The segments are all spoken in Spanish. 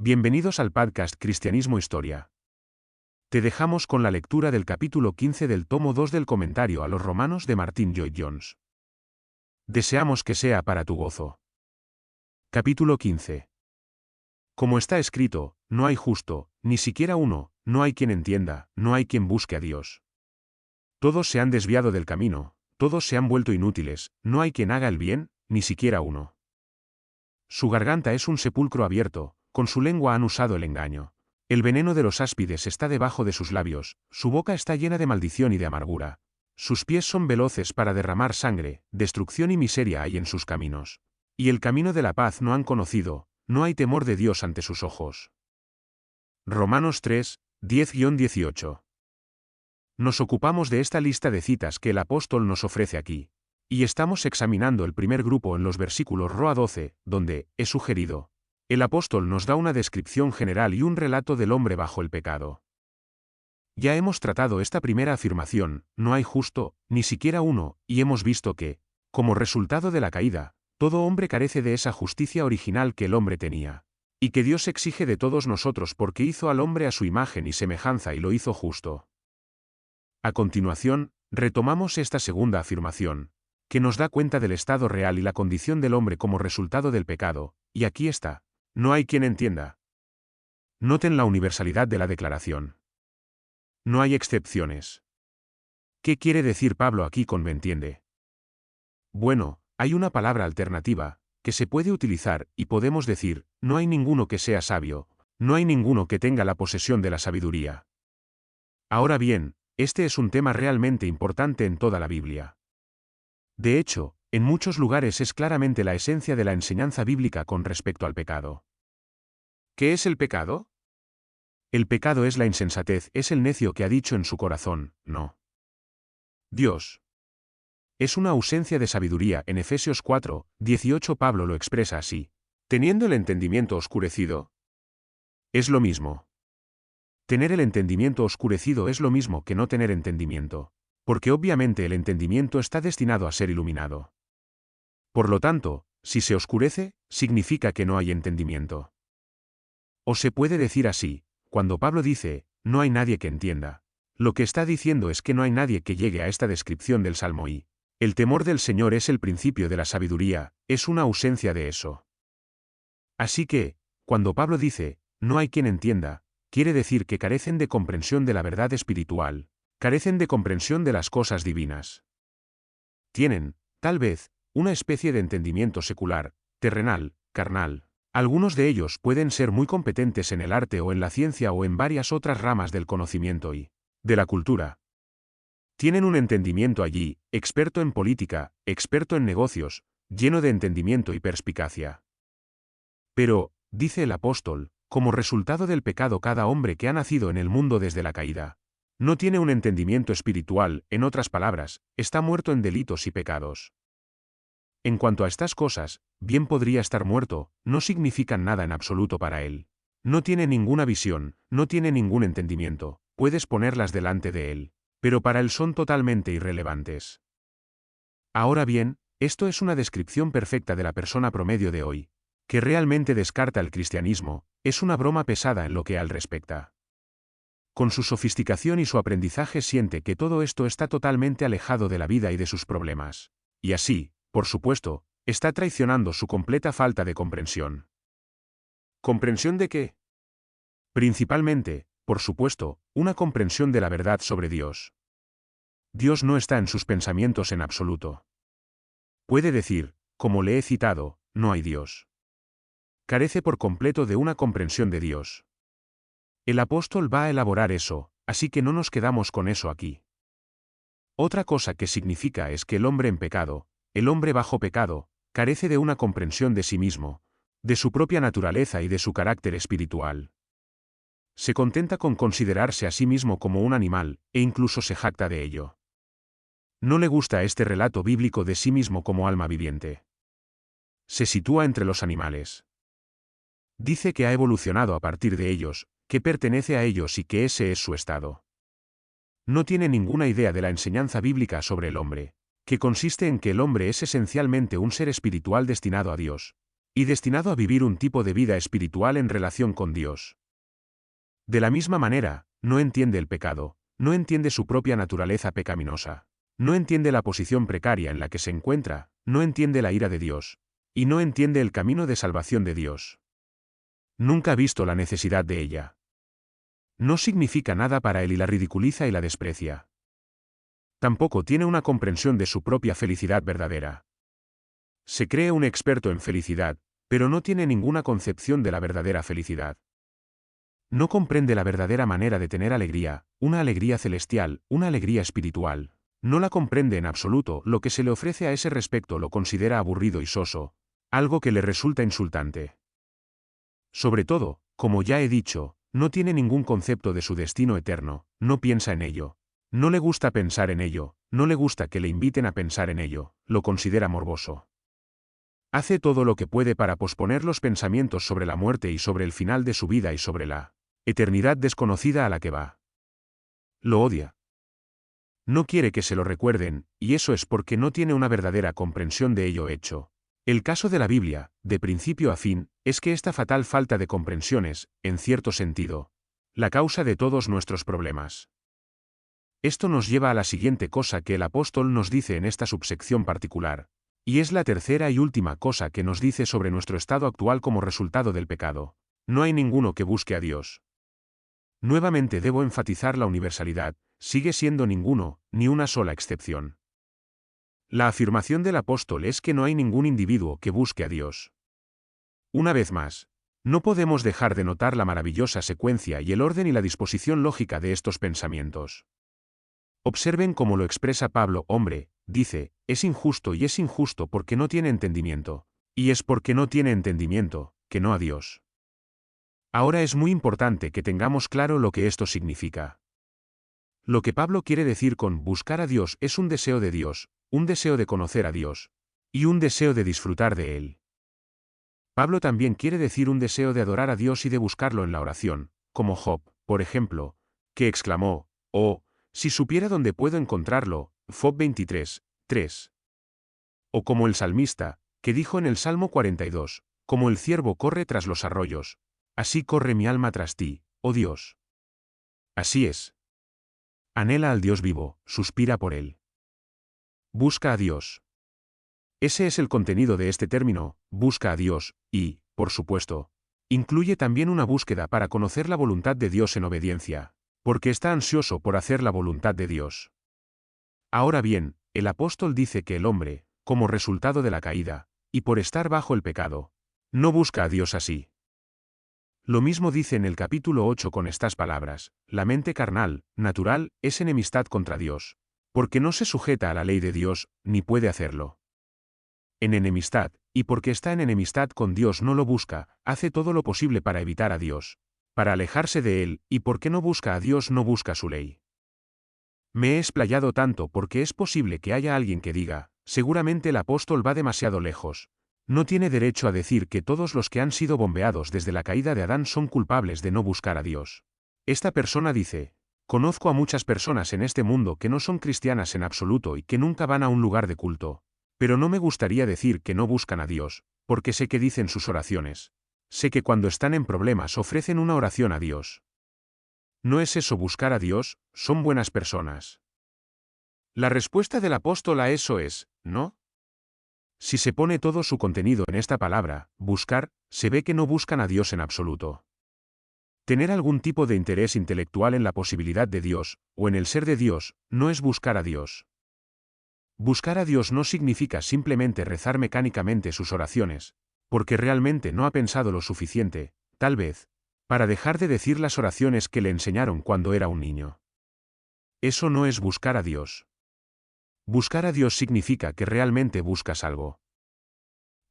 Bienvenidos al podcast Cristianismo Historia. Te dejamos con la lectura del capítulo 15 del tomo 2 del comentario a los Romanos de Martyn Lloyd-Jones. Deseamos que sea para tu gozo. Capítulo 15. Como está escrito, no hay justo, ni siquiera uno, no hay quien entienda, no hay quien busque a Dios. Todos se han desviado del camino, todos se han vuelto inútiles, no hay quien haga el bien, ni siquiera uno. Su garganta es un sepulcro abierto, con su lengua han usado el engaño. El veneno de los áspides está debajo de sus labios, su boca está llena de maldición y de amargura. Sus pies son veloces para derramar sangre, destrucción y miseria hay en sus caminos. Y el camino de la paz no han conocido, no hay temor de Dios ante sus ojos. Romanos 3, 10-18. Nos ocupamos de esta lista de citas que el apóstol nos ofrece aquí. Y estamos examinando el primer grupo en los versículos Roa 12, donde, es sugerido, el apóstol nos da una descripción general y un relato del hombre bajo el pecado. Ya hemos tratado esta primera afirmación, no hay justo, ni siquiera uno, y hemos visto que, como resultado de la caída, todo hombre carece de esa justicia original que el hombre tenía, y que Dios exige de todos nosotros porque hizo al hombre a su imagen y semejanza y lo hizo justo. A continuación, retomamos esta segunda afirmación, que nos da cuenta del estado real y la condición del hombre como resultado del pecado, y aquí está. No hay quien entienda. Noten la universalidad de la declaración. No hay excepciones. ¿Qué quiere decir Pablo aquí con me entiende? Bueno, hay una palabra alternativa, que se puede utilizar, y podemos decir, no hay ninguno que sea sabio, no hay ninguno que tenga la posesión de la sabiduría. Ahora bien, este es un tema realmente importante en toda la Biblia. De hecho, en muchos lugares es claramente la esencia de la enseñanza bíblica con respecto al pecado. ¿Qué es el pecado? El pecado es la insensatez, es el necio que ha dicho en su corazón, no. Dios. Es una ausencia de sabiduría. En Efesios 4, 18 Pablo lo expresa así. Teniendo el entendimiento oscurecido. Es lo mismo. Tener el entendimiento oscurecido es lo mismo que no tener entendimiento, porque obviamente el entendimiento está destinado a ser iluminado. Por lo tanto, si se oscurece, significa que no hay entendimiento. O se puede decir así, cuando Pablo dice, no hay nadie que entienda, lo que está diciendo es que no hay nadie que llegue a esta descripción del Salmo y, el temor del Señor es el principio de la sabiduría, es una ausencia de eso. Así que, cuando Pablo dice, no hay quien entienda, quiere decir que carecen de comprensión de la verdad espiritual, carecen de comprensión de las cosas divinas. Tienen, tal vez, una especie de entendimiento secular, terrenal, carnal. Algunos de ellos pueden ser muy competentes en el arte o en la ciencia o en varias otras ramas del conocimiento y de la cultura. Tienen un entendimiento allí, experto en política, experto en negocios, lleno de entendimiento y perspicacia. Pero, dice el apóstol, como resultado del pecado cada hombre que ha nacido en el mundo desde la caída, no tiene un entendimiento espiritual, en otras palabras, está muerto en delitos y pecados. En cuanto a estas cosas, bien podría estar muerto, no significan nada en absoluto para él. No tiene ninguna visión, no tiene ningún entendimiento, puedes ponerlas delante de él, pero para él son totalmente irrelevantes. Ahora bien, esto es una descripción perfecta de la persona promedio de hoy, que realmente descarta el cristianismo, es una broma pesada en lo que a él respecta. Con su sofisticación y su aprendizaje siente que todo esto está totalmente alejado de la vida y de sus problemas. Y así, por supuesto, está traicionando su completa falta de comprensión. ¿Comprensión de qué? Principalmente, por supuesto, una comprensión de la verdad sobre Dios. Dios no está en sus pensamientos en absoluto. Puede decir, como le he citado, no hay Dios. Carece por completo de una comprensión de Dios. El apóstol va a elaborar eso, así que no nos quedamos con eso aquí. Otra cosa que significa es que el hombre en pecado, el hombre bajo pecado, carece de una comprensión de sí mismo, de su propia naturaleza y de su carácter espiritual. Se contenta con considerarse a sí mismo como un animal, e incluso se jacta de ello. No le gusta este relato bíblico de sí mismo como alma viviente. Se sitúa entre los animales. Dice que ha evolucionado a partir de ellos, que pertenece a ellos y que ese es su estado. No tiene ninguna idea de la enseñanza bíblica sobre el hombre, que consiste en que el hombre es esencialmente un ser espiritual destinado a Dios, y destinado a vivir un tipo de vida espiritual en relación con Dios. De la misma manera, no entiende el pecado, no entiende su propia naturaleza pecaminosa, no entiende la posición precaria en la que se encuentra, no entiende la ira de Dios, y no entiende el camino de salvación de Dios. Nunca ha visto la necesidad de ella. No significa nada para él y la ridiculiza y la desprecia. Tampoco tiene una comprensión de su propia felicidad verdadera. Se cree un experto en felicidad, pero no tiene ninguna concepción de la verdadera felicidad. No comprende la verdadera manera de tener alegría, una alegría celestial, una alegría espiritual. No la comprende en absoluto, lo que se le ofrece a ese respecto lo considera aburrido y soso, algo que le resulta insultante. Sobre todo, como ya he dicho, no tiene ningún concepto de su destino eterno, no piensa en ello. No le gusta pensar en ello, no le gusta que le inviten a pensar en ello, lo considera morboso. Hace todo lo que puede para posponer los pensamientos sobre la muerte y sobre el final de su vida y sobre la eternidad desconocida a la que va. Lo odia. No quiere que se lo recuerden, y eso es porque no tiene una verdadera comprensión de ello hecho. El caso de la Biblia, de principio a fin, es que esta fatal falta de comprensión es, en cierto sentido, la causa de todos nuestros problemas. Esto nos lleva a la siguiente cosa que el apóstol nos dice en esta subsección particular, y es la tercera y última cosa que nos dice sobre nuestro estado actual como resultado del pecado. No hay ninguno que busque a Dios. Nuevamente debo enfatizar la universalidad, sigue siendo ninguno, ni una sola excepción. La afirmación del apóstol es que no hay ningún individuo que busque a Dios. Una vez más, no podemos dejar de notar la maravillosa secuencia y el orden y la disposición lógica de estos pensamientos. Observen cómo lo expresa Pablo: hombre, dice, es injusto y es injusto porque no tiene entendimiento, y es porque no tiene entendimiento, que no a Dios. Ahora es muy importante que tengamos claro lo que esto significa. Lo que Pablo quiere decir con buscar a Dios es un deseo de Dios, un deseo de conocer a Dios, y un deseo de disfrutar de Él. Pablo también quiere decir un deseo de adorar a Dios y de buscarlo en la oración, como Job, por ejemplo, que exclamó: oh, si supiera dónde puedo encontrarlo, Job 23, 3. O como el salmista, que dijo en el Salmo 42, como el ciervo corre tras los arroyos, así corre mi alma tras ti, oh Dios. Así es. Anhela al Dios vivo, suspira por él. Busca a Dios. Ese es el contenido de este término, busca a Dios, y, por supuesto, incluye también una búsqueda para conocer la voluntad de Dios en obediencia, porque está ansioso por hacer la voluntad de Dios. Ahora bien, el apóstol dice que el hombre, como resultado de la caída, y por estar bajo el pecado, no busca a Dios así. Lo mismo dice en el capítulo 8 con estas palabras: la mente carnal, natural, es enemistad contra Dios, porque no se sujeta a la ley de Dios, ni puede hacerlo. En enemistad, y porque está en enemistad con Dios no lo busca, hace todo lo posible para evitar a Dios, para alejarse de Él, y porque no busca a Dios no busca su ley. Me he explayado tanto porque es posible que haya alguien que diga: seguramente el apóstol va demasiado lejos. No tiene derecho a decir que todos los que han sido bombeados desde la caída de Adán son culpables de no buscar a Dios. Esta persona dice: conozco a muchas personas en este mundo que no son cristianas en absoluto y que nunca van a un lugar de culto. Pero no me gustaría decir que no buscan a Dios, porque sé que dicen sus oraciones. Sé que cuando están en problemas ofrecen una oración a Dios. ¿No es eso buscar a Dios? Son buenas personas. La respuesta del apóstol a eso es: ¿no? Si se pone todo su contenido en esta palabra, buscar, se ve que no buscan a Dios en absoluto. Tener algún tipo de interés intelectual en la posibilidad de Dios, o en el ser de Dios, no es buscar a Dios. Buscar a Dios no significa simplemente rezar mecánicamente sus oraciones, porque realmente no ha pensado lo suficiente, tal vez, para dejar de decir las oraciones que le enseñaron cuando era un niño. Eso no es buscar a Dios. Buscar a Dios significa que realmente buscas algo.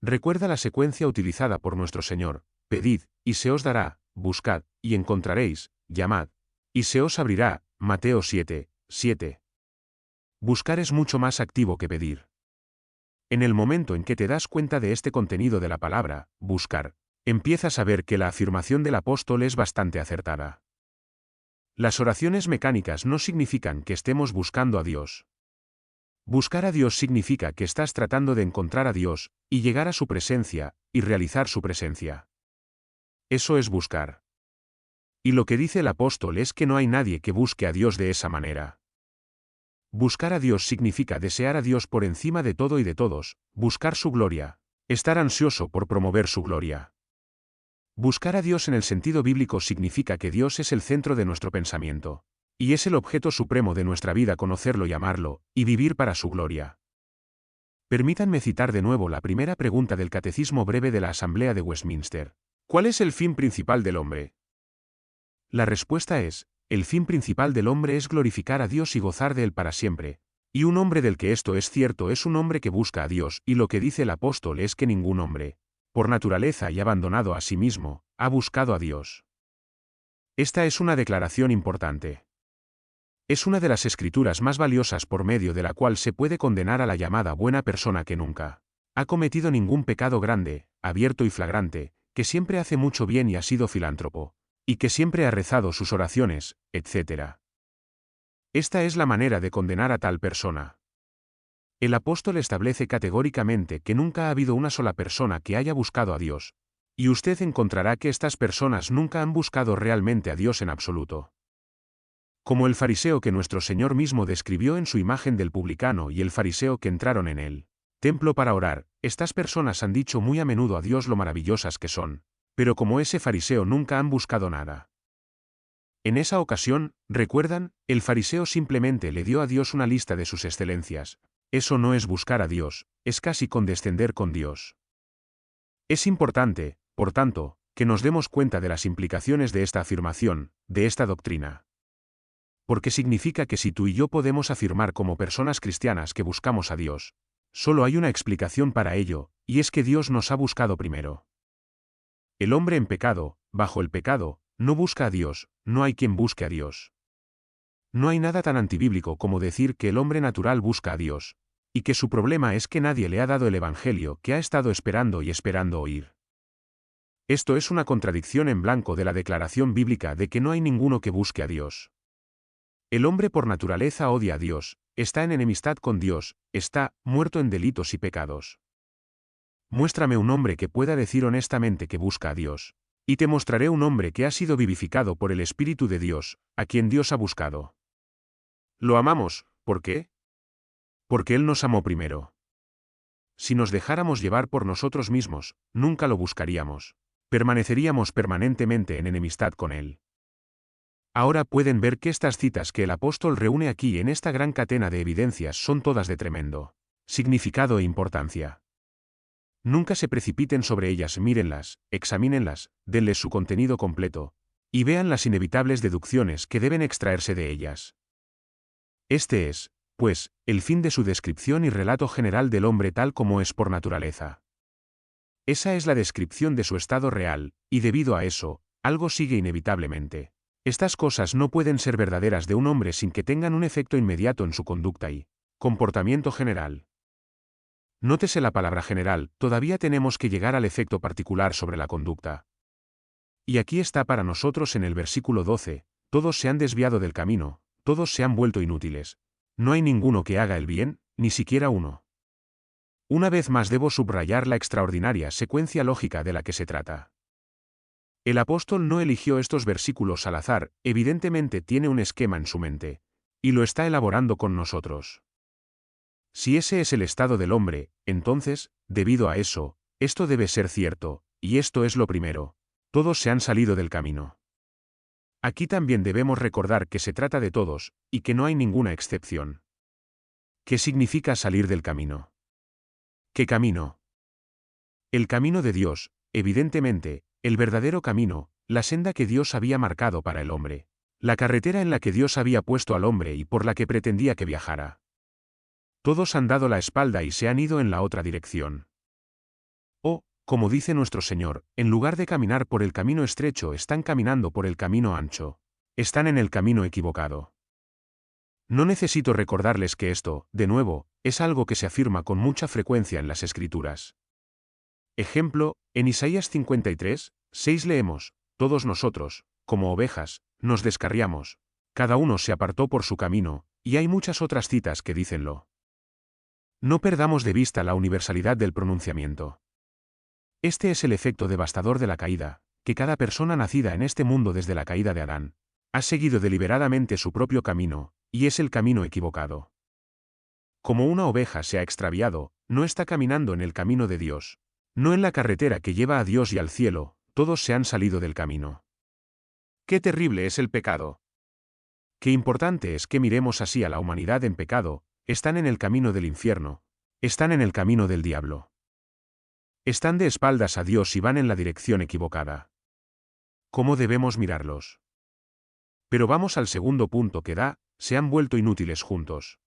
Recuerda la secuencia utilizada por nuestro Señor: pedid, y se os dará; buscad, y encontraréis; llamad, y se os abrirá. Mateo 7, 7. Buscar es mucho más activo que pedir. En el momento en que te das cuenta de este contenido de la palabra, buscar, empiezas a ver que la afirmación del apóstol es bastante acertada. Las oraciones mecánicas no significan que estemos buscando a Dios. Buscar a Dios significa que estás tratando de encontrar a Dios, y llegar a su presencia, y realizar su presencia. Eso es buscar. Y lo que dice el apóstol es que no hay nadie que busque a Dios de esa manera. Buscar a Dios significa desear a Dios por encima de todo y de todos, buscar su gloria, estar ansioso por promover su gloria. Buscar a Dios en el sentido bíblico significa que Dios es el centro de nuestro pensamiento, y es el objeto supremo de nuestra vida conocerlo y amarlo, y vivir para su gloria. Permítanme citar de nuevo la primera pregunta del Catecismo Breve de la Asamblea de Westminster. ¿Cuál es el fin principal del hombre? La respuesta es, el fin principal del hombre es glorificar a Dios y gozar de él para siempre. Y un hombre del que esto es cierto es un hombre que busca a Dios, y lo que dice el apóstol es que ningún hombre, por naturaleza y abandonado a sí mismo, ha buscado a Dios. Esta es una declaración importante. Es una de las escrituras más valiosas por medio de la cual se puede condenar a la llamada buena persona que nunca ha cometido ningún pecado grande, abierto y flagrante, que siempre hace mucho bien y ha sido filántropo, y que siempre ha rezado sus oraciones, etc. Esta es la manera de condenar a tal persona. El apóstol establece categóricamente que nunca ha habido una sola persona que haya buscado a Dios, y usted encontrará que estas personas nunca han buscado realmente a Dios en absoluto. Como el fariseo que nuestro Señor mismo describió en su imagen del publicano y el fariseo que entraron en él templo para orar, estas personas han dicho muy a menudo a Dios lo maravillosas que son, pero como ese fariseo nunca han buscado nada. En esa ocasión, recuerdan, el fariseo simplemente le dio a Dios una lista de sus excelencias. Eso no es buscar a Dios, es casi condescender con Dios. Es importante, por tanto, que nos demos cuenta de las implicaciones de esta afirmación, de esta doctrina. Porque significa que si tú y yo podemos afirmar como personas cristianas que buscamos a Dios, solo hay una explicación para ello, y es que Dios nos ha buscado primero. El hombre en pecado, bajo el pecado, no busca a Dios, no hay quien busque a Dios. No hay nada tan antibíblico como decir que el hombre natural busca a Dios, y que su problema es que nadie le ha dado el Evangelio que ha estado esperando y esperando oír. Esto es una contradicción en blanco de la declaración bíblica de que no hay ninguno que busque a Dios. El hombre por naturaleza odia a Dios, está en enemistad con Dios, está muerto en delitos y pecados. Muéstrame un hombre que pueda decir honestamente que busca a Dios, y te mostraré un hombre que ha sido vivificado por el Espíritu de Dios, a quien Dios ha buscado. Lo amamos, ¿por qué? Porque Él nos amó primero. Si nos dejáramos llevar por nosotros mismos, nunca lo buscaríamos. Permaneceríamos permanentemente en enemistad con Él. Ahora pueden ver que estas citas que el apóstol reúne aquí en esta gran cadena de evidencias son todas de tremendo significado e importancia. Nunca se precipiten sobre ellas, mírenlas, examínenlas, denles su contenido completo, y vean las inevitables deducciones que deben extraerse de ellas. Este es, pues, el fin de su descripción y relato general del hombre tal como es por naturaleza. Esa es la descripción de su estado real, y debido a eso, algo sigue inevitablemente. Estas cosas no pueden ser verdaderas de un hombre sin que tengan un efecto inmediato en su conducta y comportamiento general. Nótese la palabra general, todavía tenemos que llegar al efecto particular sobre la conducta. Y aquí está para nosotros en el versículo 12, todos se han desviado del camino, todos se han vuelto inútiles. No hay ninguno que haga el bien, ni siquiera uno. Una vez más debo subrayar la extraordinaria secuencia lógica de la que se trata. El apóstol no eligió estos versículos al azar, evidentemente tiene un esquema en su mente, y lo está elaborando con nosotros. Si ese es el estado del hombre, entonces, debido a eso, esto debe ser cierto, y esto es lo primero. Todos se han salido del camino. Aquí también debemos recordar que se trata de todos, y que no hay ninguna excepción. ¿Qué significa salir del camino? ¿Qué camino? El camino de Dios, evidentemente, el verdadero camino, la senda que Dios había marcado para el hombre. La carretera en la que Dios había puesto al hombre y por la que pretendía que viajara. Todos han dado la espalda y se han ido en la otra dirección. O, como dice nuestro Señor, en lugar de caminar por el camino estrecho están caminando por el camino ancho. Están en el camino equivocado. No necesito recordarles que esto, de nuevo, es algo que se afirma con mucha frecuencia en las Escrituras. Ejemplo, en Isaías 53, 6 leemos, todos nosotros, como ovejas, nos descarriamos, cada uno se apartó por su camino, y hay muchas otras citas que dícenlo. No perdamos de vista la universalidad del pronunciamiento. Este es el efecto devastador de la caída, que cada persona nacida en este mundo desde la caída de Adán ha seguido deliberadamente su propio camino, y es el camino equivocado. Como una oveja se ha extraviado, no está caminando en el camino de Dios. No en la carretera que lleva a Dios y al cielo, todos se han salido del camino. ¡Qué terrible es el pecado! Qué importante es que miremos así a la humanidad en pecado, están en el camino del infierno, están en el camino del diablo. Están de espaldas a Dios y van en la dirección equivocada. ¿Cómo debemos mirarlos? Pero vamos al segundo punto que da, se han vuelto inútiles juntos.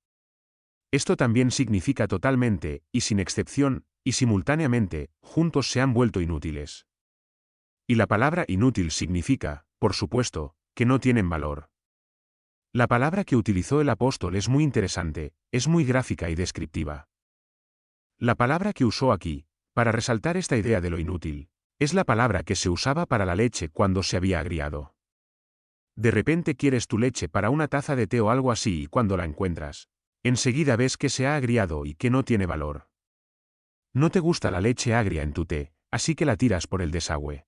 Esto también significa totalmente, y sin excepción, y simultáneamente, juntos se han vuelto inútiles. Y la palabra inútil significa, por supuesto, que no tienen valor. La palabra que utilizó el apóstol es muy interesante, es muy gráfica y descriptiva. La palabra que usó aquí, para resaltar esta idea de lo inútil, es la palabra que se usaba para la leche cuando se había agriado. De repente quieres tu leche para una taza de té o algo así y cuando la encuentras, enseguida ves que se ha agriado y que no tiene valor. No te gusta la leche agria en tu té, así que la tiras por el desagüe.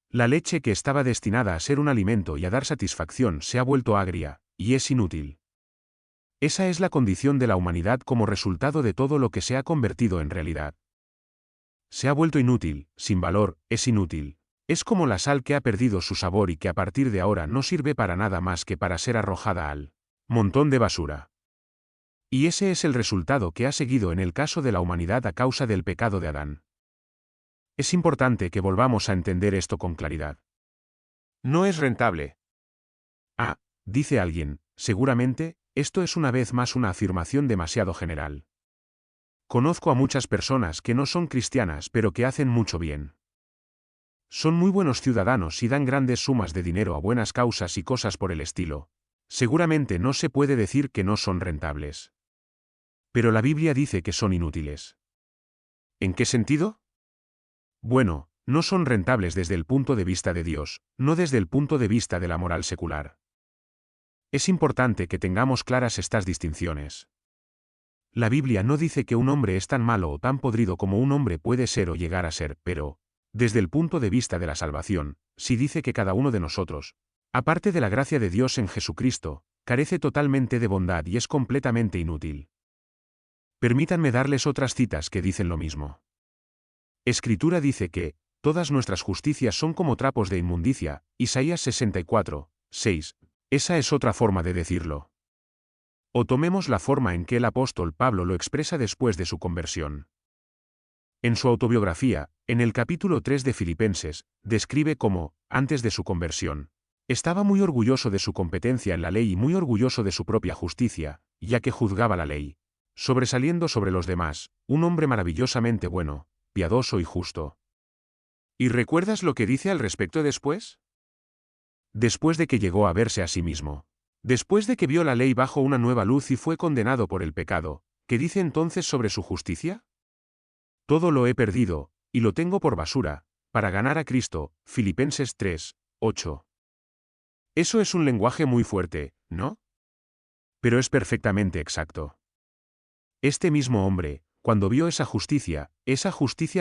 La leche que estaba destinada a ser un alimento y a dar satisfacción se ha vuelto agria, y es inútil. Esa es la condición de la humanidad como resultado de todo lo que se ha convertido en realidad. Se ha vuelto inútil, sin valor, es inútil. Es como la sal que ha perdido su sabor y que a partir de ahora no sirve para nada más que para ser arrojada al montón de basura. Y ese es el resultado que ha seguido en el caso de la humanidad a causa del pecado de Adán. Es importante que volvamos a entender esto con claridad. No es rentable. Ah, dice alguien, seguramente, esto es una vez más una afirmación demasiado general. Conozco a muchas personas que no son cristianas pero que hacen mucho bien. Son muy buenos ciudadanos y dan grandes sumas de dinero a buenas causas y cosas por el estilo. Seguramente no se puede decir que no son rentables. Pero la Biblia dice que son inútiles. ¿En qué sentido? Bueno, no son rentables desde el punto de vista de Dios, no desde el punto de vista de la moral secular. Es importante que tengamos claras estas distinciones. La Biblia no dice que un hombre es tan malo o tan podrido como un hombre puede ser o llegar a ser, pero, desde el punto de vista de la salvación, sí dice que cada uno de nosotros, aparte de la gracia de Dios en Jesucristo, carece totalmente de bondad y es completamente inútil. Permítanme darles otras citas que dicen lo mismo. Escritura dice que, todas nuestras justicias son como trapos de inmundicia, Isaías 64, 6, esa es otra forma de decirlo. O tomemos la forma en que el apóstol Pablo lo expresa después de su conversión. En su autobiografía, en el capítulo 3 de Filipenses, describe cómo, antes de su conversión, estaba muy orgulloso de su competencia en la ley y muy orgulloso de su propia justicia, ya que juzgaba la ley, sobresaliendo sobre los demás, un hombre maravillosamente bueno, piadoso y justo. ¿Y recuerdas lo que dice al respecto después? Después de que llegó a verse a sí mismo. Después de que vio la ley bajo una nueva luz y fue condenado por el pecado, ¿qué dice entonces sobre su justicia? Todo lo he perdido, y lo tengo por basura, para ganar a Cristo, Filipenses 3, 8. Eso es un lenguaje muy fuerte, ¿no? Pero es perfectamente exacto. Este mismo hombre, cuando vio esa justicia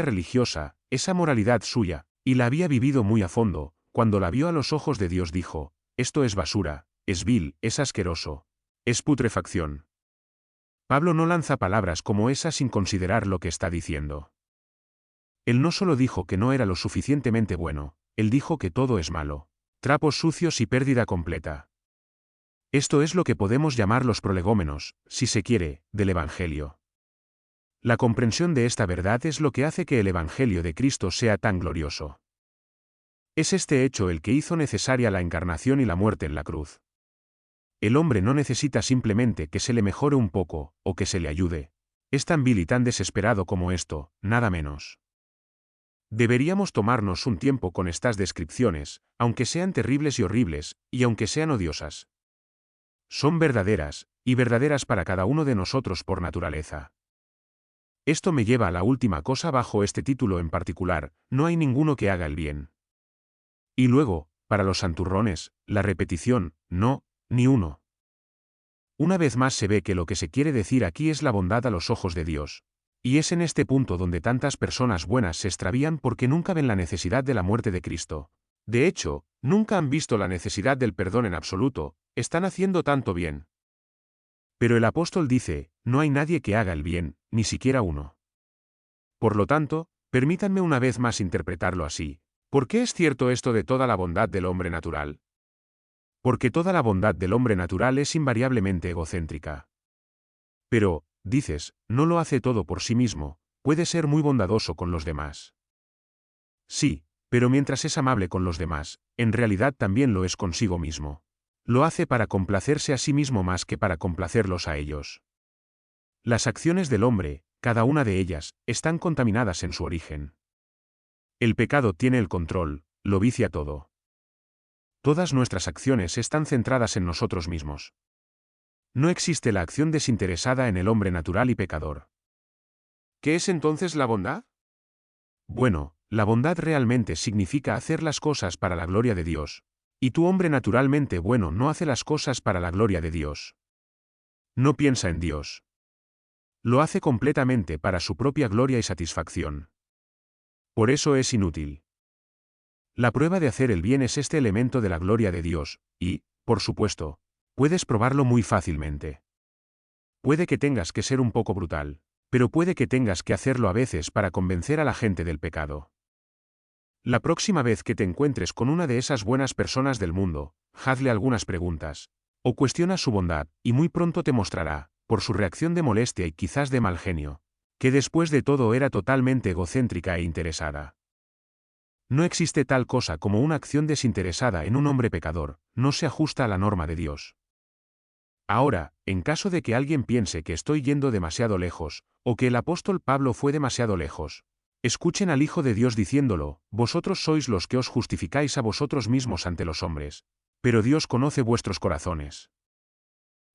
religiosa, esa moralidad suya, y la había vivido muy a fondo, cuando la vio a los ojos de Dios dijo, esto es basura, es vil, es asqueroso, es putrefacción. Pablo no lanza palabras como esas sin considerar lo que está diciendo. Él no solo dijo que no era lo suficientemente bueno, él dijo que todo es malo, trapos sucios y pérdida completa. Esto es lo que podemos llamar los prolegómenos, si se quiere, del Evangelio. La comprensión de esta verdad es lo que hace que el Evangelio de Cristo sea tan glorioso. Es este hecho el que hizo necesaria la encarnación y la muerte en la cruz. El hombre no necesita simplemente que se le mejore un poco, o que se le ayude. Es tan vil y tan desesperado como esto, nada menos. Deberíamos tomarnos un tiempo con estas descripciones, aunque sean terribles y horribles, y aunque sean odiosas. Son verdaderas, y verdaderas para cada uno de nosotros por naturaleza. Esto me lleva a la última cosa bajo este título en particular, no hay ninguno que haga el bien. Y luego, para los santurrones, la repetición, no, ni uno. Una vez más se ve que lo que se quiere decir aquí es la bondad a los ojos de Dios. Y es en este punto donde tantas personas buenas se extravían porque nunca ven la necesidad de la muerte de Cristo. De hecho, nunca han visto la necesidad del perdón en absoluto, están haciendo tanto bien. Pero el apóstol dice, no hay nadie que haga el bien, ni siquiera uno. Por lo tanto, permítanme una vez más interpretarlo así. ¿Por qué es cierto esto de toda la bondad del hombre natural? Porque toda la bondad del hombre natural es invariablemente egocéntrica. Pero, dices, no lo hace todo por sí mismo, puede ser muy bondadoso con los demás. Sí, pero mientras es amable con los demás, en realidad también lo es consigo mismo. Lo hace para complacerse a sí mismo más que para complacerlos a ellos. Las acciones del hombre, cada una de ellas, están contaminadas en su origen. El pecado tiene el control, lo vicia todo. Todas nuestras acciones están centradas en nosotros mismos. No existe la acción desinteresada en el hombre natural y pecador. ¿Qué es entonces la bondad? Bueno, la bondad realmente significa hacer las cosas para la gloria de Dios. Y tu hombre naturalmente bueno no hace las cosas para la gloria de Dios. No piensa en Dios. Lo hace completamente para su propia gloria y satisfacción. Por eso es inútil. La prueba de hacer el bien es este elemento de la gloria de Dios, y, por supuesto, puedes probarlo muy fácilmente. Puede que tengas que ser un poco brutal, pero puede que tengas que hacerlo a veces para convencer a la gente del pecado. La próxima vez que te encuentres con una de esas buenas personas del mundo, hazle algunas preguntas, o cuestiona su bondad, y muy pronto te mostrará, por su reacción de molestia y quizás de mal genio, que después de todo era totalmente egocéntrica e interesada. No existe tal cosa como una acción desinteresada en un hombre pecador, no se ajusta a la norma de Dios. Ahora, en caso de que alguien piense que estoy yendo demasiado lejos, o que el apóstol Pablo fue demasiado lejos, escuchen al Hijo de Dios diciéndolo, vosotros sois los que os justificáis a vosotros mismos ante los hombres, pero Dios conoce vuestros corazones.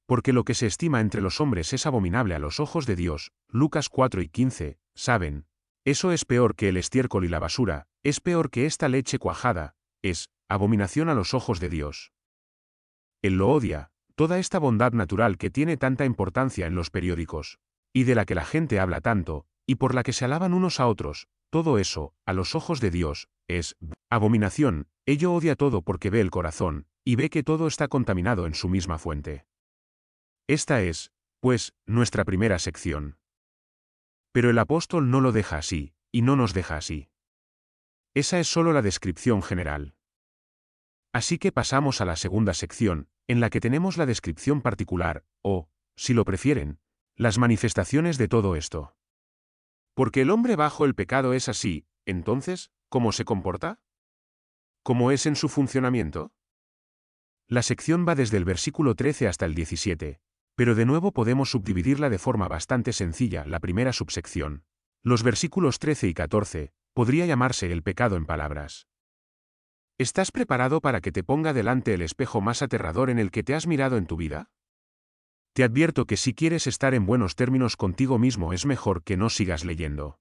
Porque lo que se estima entre los hombres es abominable a los ojos de Dios, Lucas 4 y 15, ¿saben? Eso es peor que el estiércol y la basura, es peor que esta leche cuajada, es abominación a los ojos de Dios. Él lo odia, toda esta bondad natural que tiene tanta importancia en los periódicos, y de la que la gente habla tanto, y por la que se alaban unos a otros, todo eso, a los ojos de Dios, es abominación. Ello odia todo porque ve el corazón, y ve que todo está contaminado en su misma fuente. Esta es, pues, nuestra primera sección. Pero el apóstol no lo deja así, y no nos deja así. Esa es solo la descripción general. Así que pasamos a la segunda sección, en la que tenemos la descripción particular, o, si lo prefieren, las manifestaciones de todo esto. Porque el hombre bajo el pecado es así, entonces, ¿cómo se comporta? ¿Cómo es en su funcionamiento? La sección va desde el versículo 13 hasta el 17, pero de nuevo podemos subdividirla de forma bastante sencilla. La primera subsección, los versículos 13 y 14, podría llamarse el pecado en palabras. ¿Estás preparado para que te ponga delante el espejo más aterrador en el que te has mirado en tu vida? Te advierto que si quieres estar en buenos términos contigo mismo es mejor que no sigas leyendo.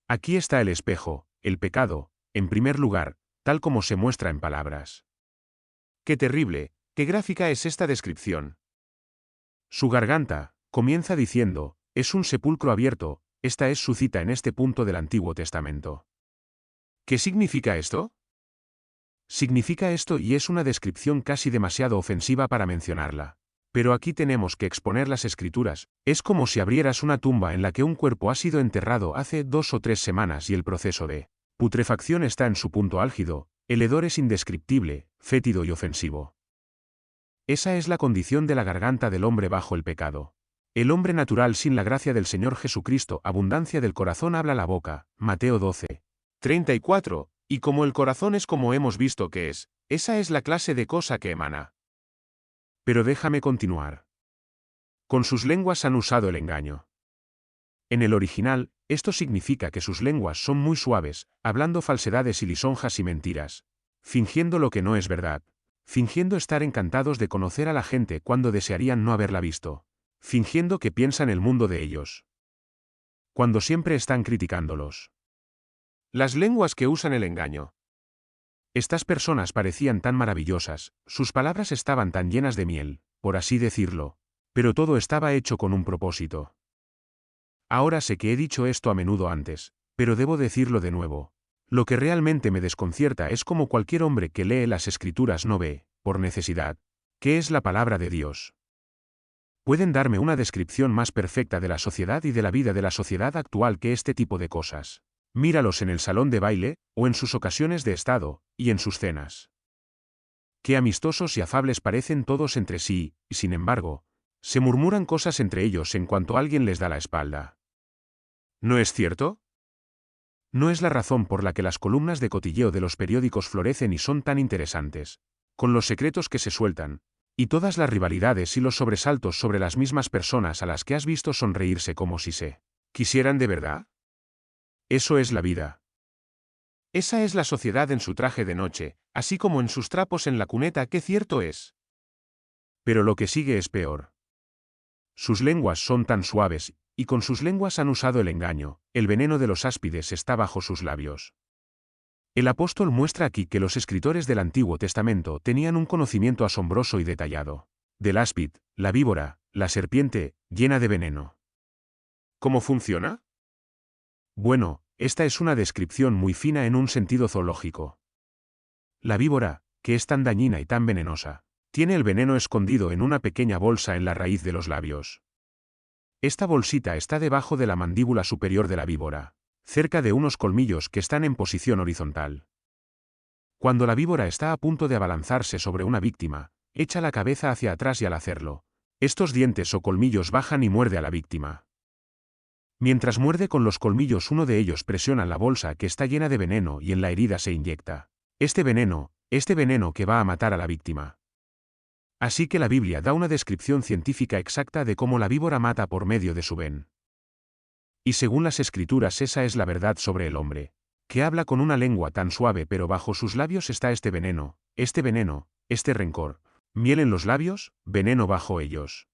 Aquí está el espejo, el pecado, en primer lugar, tal como se muestra en palabras. ¡Qué terrible, qué gráfica es esta descripción! Su garganta, comienza diciendo, es un sepulcro abierto, esta es su cita en este punto del Antiguo Testamento. ¿Qué significa esto? Significa esto y es una descripción casi demasiado ofensiva para mencionarla. Pero aquí tenemos que exponer las escrituras, es como si abrieras una tumba en la que un cuerpo ha sido enterrado hace 2 o 3 semanas y el proceso de putrefacción está en su punto álgido, el hedor es indescriptible, fétido y ofensivo. Esa es la condición de la garganta del hombre bajo el pecado. El hombre natural sin la gracia del Señor Jesucristo, abundancia del corazón habla la boca, Mateo 12. 34, y como el corazón es como hemos visto que es, esa es la clase de cosa que emana. Pero déjame continuar. Con sus lenguas han usado el engaño. En el original, esto significa que sus lenguas son muy suaves, hablando falsedades y lisonjas y mentiras, fingiendo lo que no es verdad, fingiendo estar encantados de conocer a la gente cuando desearían no haberla visto, fingiendo que piensan el mundo de ellos, cuando siempre están criticándolos. Las lenguas que usan el engaño. Estas personas parecían tan maravillosas, sus palabras estaban tan llenas de miel, por así decirlo, Pero todo estaba hecho con un propósito. Ahora sé que he dicho esto a menudo antes, pero debo decirlo de nuevo. Lo que realmente me desconcierta es cómo cualquier hombre que lee las Escrituras no ve, por necesidad, qué es la palabra de Dios. ¿Pueden darme una descripción más perfecta de la sociedad y de la vida de la sociedad actual que este tipo de cosas? Míralos en el salón de baile, o en sus ocasiones de estado, y en sus cenas. Qué amistosos y afables parecen todos entre sí, y sin embargo, se murmuran cosas entre ellos en cuanto alguien les da la espalda. ¿No es cierto? No es la razón por la que las columnas de cotilleo de los periódicos florecen y son tan interesantes, con los secretos que se sueltan, y todas las rivalidades y los sobresaltos sobre las mismas personas a las que has visto sonreírse como si se quisieran de verdad. Eso es la vida. Esa es la sociedad en su traje de noche, así como en sus trapos en la cuneta, que cierto es. Pero lo que sigue es peor. Sus lenguas son tan suaves, y con sus lenguas han usado el engaño, el veneno de los áspides está bajo sus labios. El apóstol muestra aquí que los escritores del Antiguo Testamento tenían un conocimiento asombroso y detallado del áspid, la víbora, la serpiente, llena de veneno. ¿Cómo funciona? Bueno, esta es una descripción muy fina en un sentido zoológico. La víbora, que es tan dañina y tan venenosa, tiene el veneno escondido en una pequeña bolsa en la raíz de los labios. Esta bolsita está debajo de la mandíbula superior de la víbora, cerca de unos colmillos que están en posición horizontal. Cuando la víbora está a punto de abalanzarse sobre una víctima, echa la cabeza hacia atrás y al hacerlo, estos dientes o colmillos bajan y muerde a la víctima. Mientras muerde con los colmillos, uno de ellos presiona la bolsa que está llena de veneno y en la herida se inyecta este veneno que va a matar a la víctima. Así que la Biblia da una descripción científica exacta de cómo la víbora mata por medio de su ven. Y según las Escrituras, esa es la verdad sobre el hombre, que habla con una lengua tan suave, pero bajo sus labios está este veneno, este rencor, miel en los labios, veneno bajo ellos.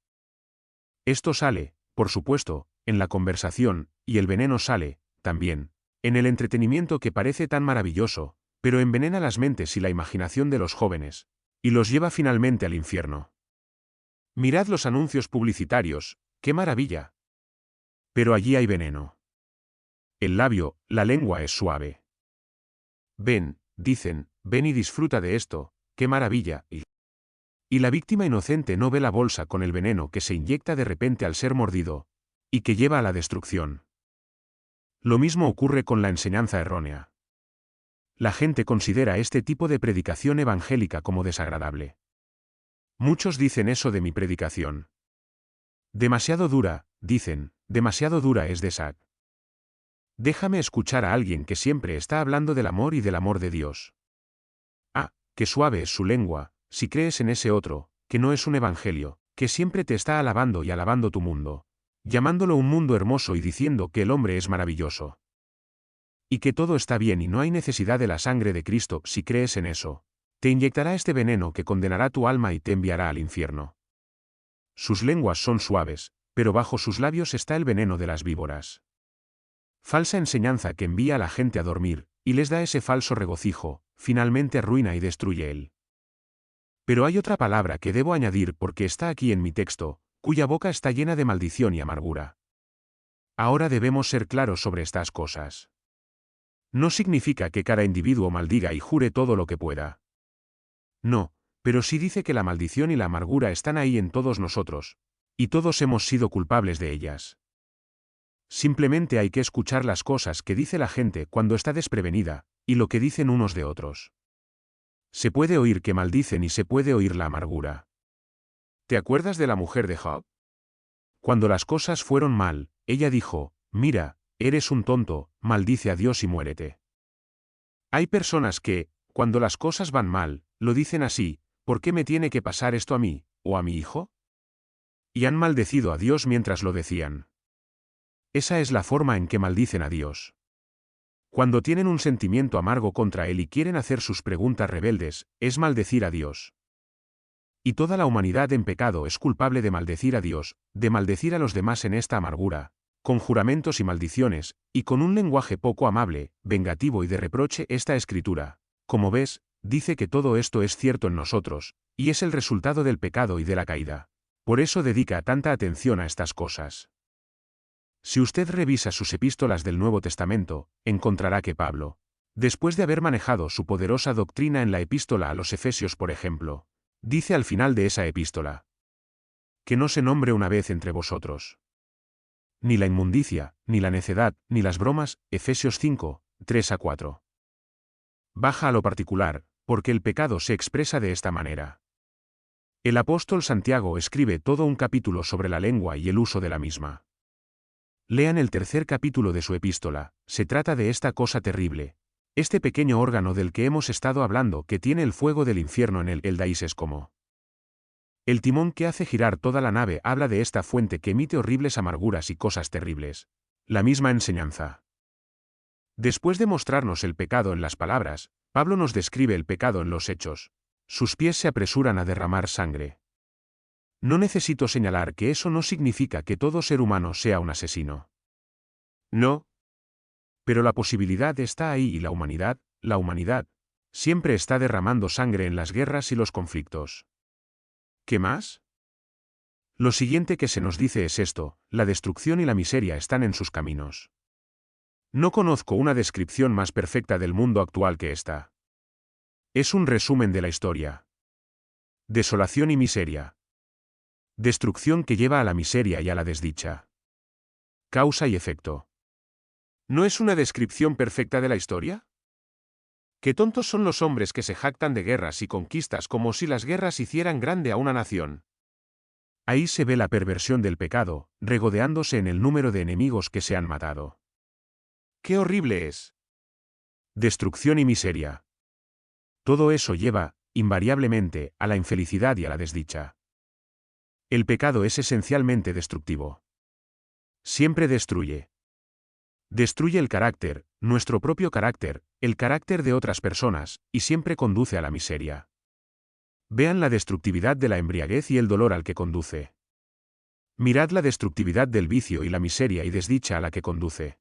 Esto sale, por supuesto, en la conversación, y el veneno sale, también, en el entretenimiento que parece tan maravilloso, pero envenena las mentes y la imaginación de los jóvenes, y los lleva finalmente al infierno. Mirad los anuncios publicitarios, ¡qué maravilla! Pero allí hay veneno. El labio, la lengua es suave. Ven, dicen, ven y disfruta de esto, ¡qué maravilla! Y la víctima inocente no ve la bolsa con el veneno que se inyecta de repente al ser mordido, y que lleva a la destrucción. Lo mismo ocurre con la enseñanza errónea. La gente considera este tipo de predicación evangélica como desagradable. Muchos dicen eso de mi predicación. Demasiado dura, dicen, demasiado dura es de sac. Déjame escuchar a alguien que siempre está hablando del amor y del amor de Dios. Ah, qué suave es su lengua, si crees en ese otro, que no es un evangelio, que siempre te está alabando y alabando tu mundo, llamándolo un mundo hermoso y diciendo que el hombre es maravilloso. Y que todo está bien y no hay necesidad de la sangre de Cristo. Si crees en eso, te inyectará este veneno que condenará tu alma y te enviará al infierno. Sus lenguas son suaves, pero bajo sus labios está el veneno de las víboras. Falsa enseñanza que envía a la gente a dormir, y les da ese falso regocijo, finalmente arruina y destruye él. Pero hay otra palabra que debo añadir porque está aquí en mi texto, cuya boca está llena de maldición y amargura. Ahora debemos ser claros sobre estas cosas. No significa que cada individuo maldiga y jure todo lo que pueda. No, pero sí dice que la maldición y la amargura están ahí en todos nosotros, y todos hemos sido culpables de ellas. Simplemente hay que escuchar las cosas que dice la gente cuando está desprevenida, y lo que dicen unos de otros. Se puede oír que maldicen y se puede oír la amargura. ¿Te acuerdas de la mujer de Job? Cuando las cosas fueron mal, ella dijo, mira, eres un tonto, maldice a Dios y muérete. Hay personas que, cuando las cosas van mal, lo dicen así, ¿por qué me tiene que pasar esto a mí, o a mi hijo? Y han maldecido a Dios mientras lo decían. Esa es la forma en que maldicen a Dios. Cuando tienen un sentimiento amargo contra Él y quieren hacer sus preguntas rebeldes, es maldecir a Dios. Y toda la humanidad en pecado es culpable de maldecir a Dios, de maldecir a los demás en esta amargura, con juramentos y maldiciones, y con un lenguaje poco amable, vengativo y de reproche. Esta escritura, como ves, dice que todo esto es cierto en nosotros, y es el resultado del pecado y de la caída. Por eso dedica tanta atención a estas cosas. Si usted revisa sus epístolas del Nuevo Testamento, encontrará que Pablo, después de haber manejado su poderosa doctrina en la epístola a los Efesios por ejemplo, dice al final de esa epístola: que no se nombre una vez entre vosotros ni la inmundicia, ni la necedad, ni las bromas, Efesios 5, 3-4. Baja a lo particular, porque el pecado se expresa de esta manera. El apóstol Santiago escribe todo un capítulo sobre la lengua y el uso de la misma. Lean el tercer capítulo de su epístola, se trata de esta cosa terrible, este pequeño órgano del que hemos estado hablando que tiene el fuego del infierno en el Daíses como el timón que hace girar toda la nave. Habla de esta fuente que emite horribles amarguras y cosas terribles. La misma enseñanza. Después de mostrarnos el pecado en las palabras, Pablo nos describe el pecado en los hechos. Sus pies se apresuran a derramar sangre. No necesito señalar que eso no significa que todo ser humano sea un asesino. No. Pero la posibilidad está ahí y la humanidad, siempre está derramando sangre en las guerras y los conflictos. ¿Qué más? Lo siguiente que se nos dice es esto: la destrucción y la miseria están en sus caminos. No conozco una descripción más perfecta del mundo actual que esta. Es un resumen de la historia. Desolación y miseria. Destrucción que lleva a la miseria y a la desdicha. Causa y efecto. ¿No es una descripción perfecta de la historia? Qué tontos son los hombres que se jactan de guerras y conquistas como si las guerras hicieran grande a una nación. Ahí se ve la perversión del pecado, regodeándose en el número de enemigos que se han matado. ¡Qué horrible es! Destrucción y miseria. Todo eso lleva, invariablemente, a la infelicidad y a la desdicha. El pecado es esencialmente destructivo. Siempre destruye. Destruye el carácter, nuestro propio carácter, el carácter de otras personas, y siempre conduce a la miseria. Vean la destructividad de la embriaguez y el dolor al que conduce. Mirad la destructividad del vicio y la miseria y desdicha a la que conduce.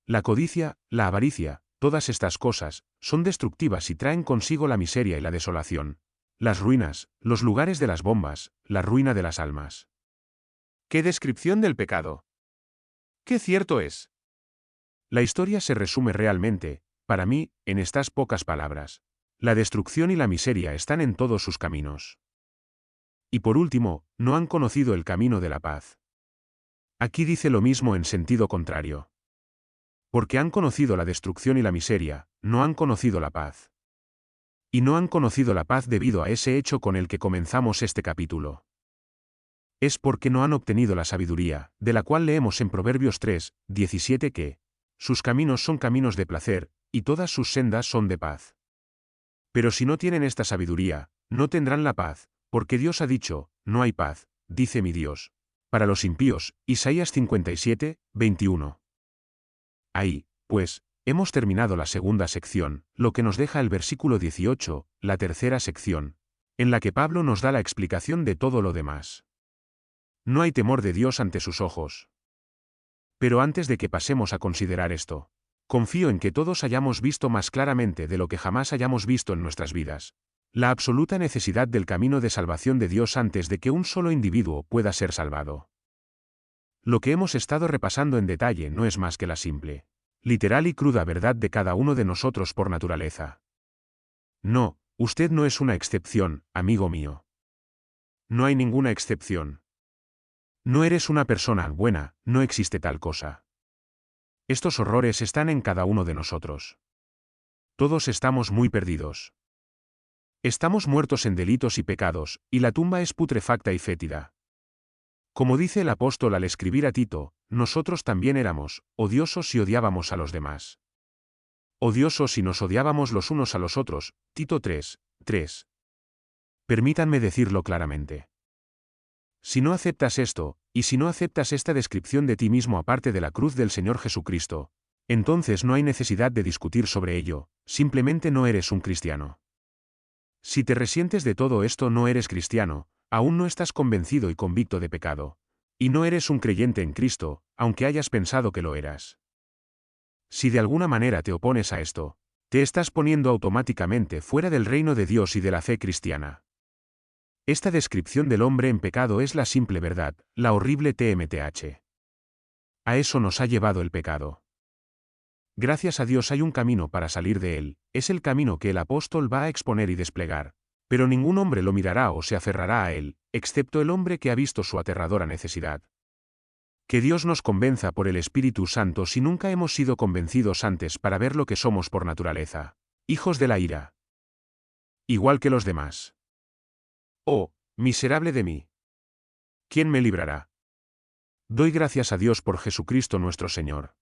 La codicia, la avaricia, todas estas cosas, son destructivas y traen consigo la miseria y la desolación. Las ruinas, los lugares de las bombas, la ruina de las almas. ¡Qué descripción del pecado! ¡Qué cierto es! La historia se resume realmente, para mí, en estas pocas palabras. La destrucción y la miseria están en todos sus caminos. Y por último, no han conocido el camino de la paz. Aquí dice lo mismo en sentido contrario. Porque han conocido la destrucción y la miseria, no han conocido la paz. Y no han conocido la paz debido a ese hecho con el que comenzamos este capítulo. Es porque no han obtenido la sabiduría, de la cual leemos en Proverbios 3, 17 que sus caminos son caminos de placer, y todas sus sendas son de paz. Pero si no tienen esta sabiduría, no tendrán la paz, porque Dios ha dicho: no hay paz, dice mi Dios, para los impíos. Isaías 57, 21. Ahí, pues, hemos terminado la segunda sección, lo que nos deja el versículo 18, la tercera sección, en la que Pablo nos da la explicación de todo lo demás. No hay temor de Dios ante sus ojos. Pero antes de que pasemos a considerar esto, confío en que todos hayamos visto más claramente de lo que jamás hayamos visto en nuestras vidas, la absoluta necesidad del camino de salvación de Dios antes de que un solo individuo pueda ser salvado. Lo que hemos estado repasando en detalle no es más que la simple, literal y cruda verdad de cada uno de nosotros por naturaleza. No, usted no es una excepción, amigo mío. No hay ninguna excepción. No eres una persona buena, no existe tal cosa. Estos horrores están en cada uno de nosotros. Todos estamos muy perdidos. Estamos muertos en delitos y pecados, y la tumba es putrefacta y fétida. Como dice el apóstol al escribir a Tito, nosotros también éramos odiosos y odiábamos a los demás. Odiosos y nos odiábamos los unos a los otros, Tito 3, 3. Permítanme decirlo claramente. Si no aceptas esto, y si no aceptas esta descripción de ti mismo aparte de la cruz del Señor Jesucristo, entonces no hay necesidad de discutir sobre ello, simplemente no eres un cristiano. Si te resientes de todo esto, no eres cristiano, aún no estás convencido y convicto de pecado. Y no eres un creyente en Cristo, aunque hayas pensado que lo eras. Si de alguna manera te opones a esto, te estás poniendo automáticamente fuera del reino de Dios y de la fe cristiana. Esta descripción del hombre en pecado es la simple verdad, la horrible TMTH. A eso nos ha llevado el pecado. Gracias a Dios hay un camino para salir de él, es el camino que el apóstol va a exponer y desplegar. Pero ningún hombre lo mirará o se aferrará a él, excepto el hombre que ha visto su aterradora necesidad. Que Dios nos convenza por el Espíritu Santo si nunca hemos sido convencidos antes para ver lo que somos por naturaleza. Hijos de la ira. Igual que los demás. Oh, miserable de mí. ¿Quién me librará? Doy gracias a Dios por Jesucristo nuestro Señor.